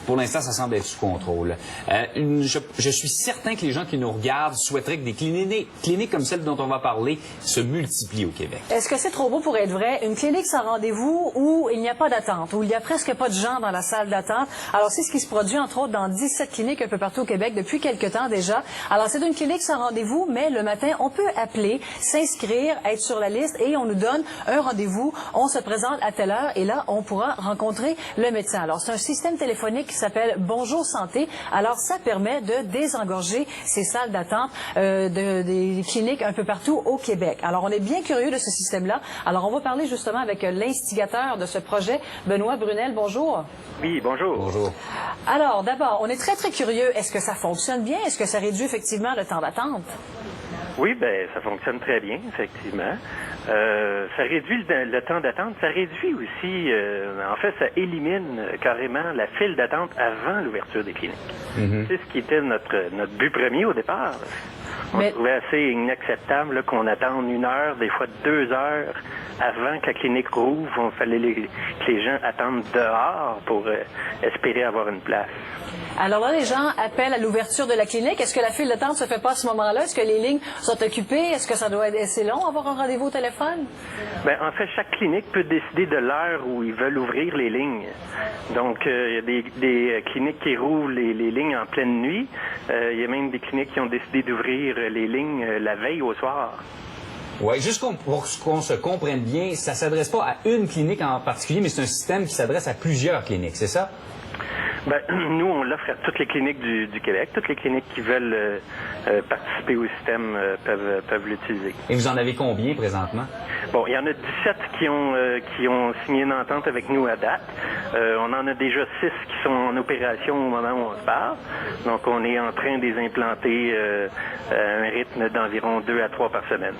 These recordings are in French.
pour l'instant, ça semble être sous contrôle. Je suis certain que les gens qui nous regardent souhaiteraient que des cliniques comme celle dont on va parler se multiplient au Québec. Est-ce que c'est trop beau pour être vrai? Une clinique sans rendez-vous où il n'y a pas d'attente, où il n'y a presque pas de gens dans la salle d'attente. Alors, c'est ce qui se produit, entre autres, dans 17 cliniques un peu partout au Québec depuis quelques temps déjà. Alors, c'est une clinique sans rendez-vous, mais le matin, on peut appeler, s'inscrire, être sur la liste et on nous donne un rendez-vous. On se présente à telle heure et là, on pourra rencontrer le médecin. Alors, c'est un système téléphonique qui s'appelle Bonjour Santé. Alors, ça permet de désengorger ces salles d'attente des cliniques un peu partout au Québec. Alors, on est bien curieux de ce système-là. Alors, on va parler justement avec l'instigateur de ce projet, Benoît Brunel. Bonjour. Oui, bonjour. Bonjour. Alors, d'abord, on est très, très curieux. Est-ce que ça fonctionne bien? Est-ce que ça réduit effectivement le temps d'attente? Oui, ben ça fonctionne très bien, effectivement. Ça réduit le temps d'attente. Ça réduit aussi, en fait, ça élimine carrément la file d'attente avant l'ouverture des cliniques. C'est ce qui était notre but premier au départ. On trouvait assez inacceptable là, qu'on attende 1 heure, des fois 2 heures avant que la clinique rouvre. Il fallait que les gens attendent dehors pour espérer avoir une place. Alors là, les gens appellent à l'ouverture de la clinique. Est-ce que la file d'attente se fait pas à ce moment-là? Est-ce que les lignes sont occupées? Est-ce que ça doit être assez long avoir un rendez-vous au téléphone? Ben, en fait, chaque clinique peut décider de l'heure où ils veulent ouvrir les lignes. Donc, il y a des cliniques qui rouvrent les lignes en pleine nuit. Il y a même des cliniques qui ont décidé d'ouvrir les lignes la veille au soir. Oui, juste pour qu'on se comprenne bien, ça ne s'adresse pas à une clinique en particulier, mais c'est un système qui s'adresse à plusieurs cliniques, c'est ça? Ben, nous, on l'offre à toutes les cliniques du Québec. Toutes les cliniques qui veulent participer au système peuvent l'utiliser. Et vous en avez combien présentement? Bon, il y en a 17 qui ont signé une entente avec nous à date. On en a déjà 6 qui sont en opération au moment où on se parle. Donc, on est en train de les implanter à un rythme d'environ 2 à 3 par semaine.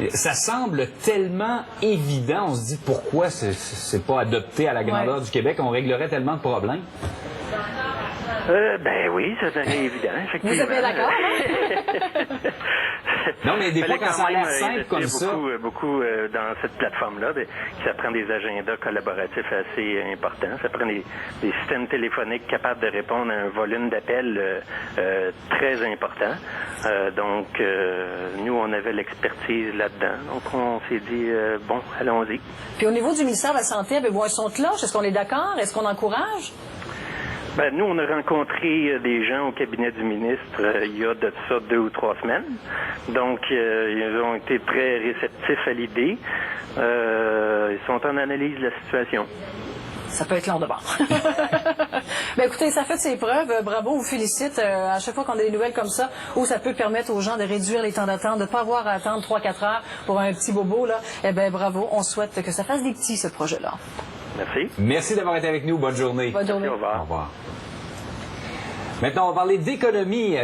Ça semble tellement évident. On se dit pourquoi c'est pas adopté à la grandeur du Québec. On réglerait tellement de problèmes. Ben oui, ça paraît évident, effectivement. Vous êtes d'accord, non? Non, mais des fois, quand ça a l'air simple comme ça... Beaucoup dans cette plateforme-là, ça prend des agendas collaboratifs assez importants. Ça prend des systèmes téléphoniques capables de répondre à un volume d'appels très important. Donc, nous, on avait l'expertise là-dedans. Donc, on s'est dit, bon, allons-y. Puis au niveau du ministère de la Santé, avez-vous un son de cloche? Est-ce qu'on est d'accord? Est-ce qu'on encourage? Ben, nous, on a rencontré des gens au cabinet du ministre il y a de ça 2 ou 3 semaines. Donc, ils ont été très réceptifs à l'idée. Ils sont en analyse de la situation. Ça peut être long de bord. Ben écoutez, ça fait ses preuves. Bravo, on vous félicite à chaque fois qu'on a des nouvelles comme ça, où ça peut permettre aux gens de réduire les temps d'attente, de ne pas avoir à attendre 3-4 heures pour un petit bobo, là. Eh bien, bravo. On souhaite que ça fasse des petits, ce projet-là. Merci. Merci d'avoir été avec nous. Bonne journée. Bonne journée. Merci, au revoir. Au revoir. Maintenant, on va parler d'économie.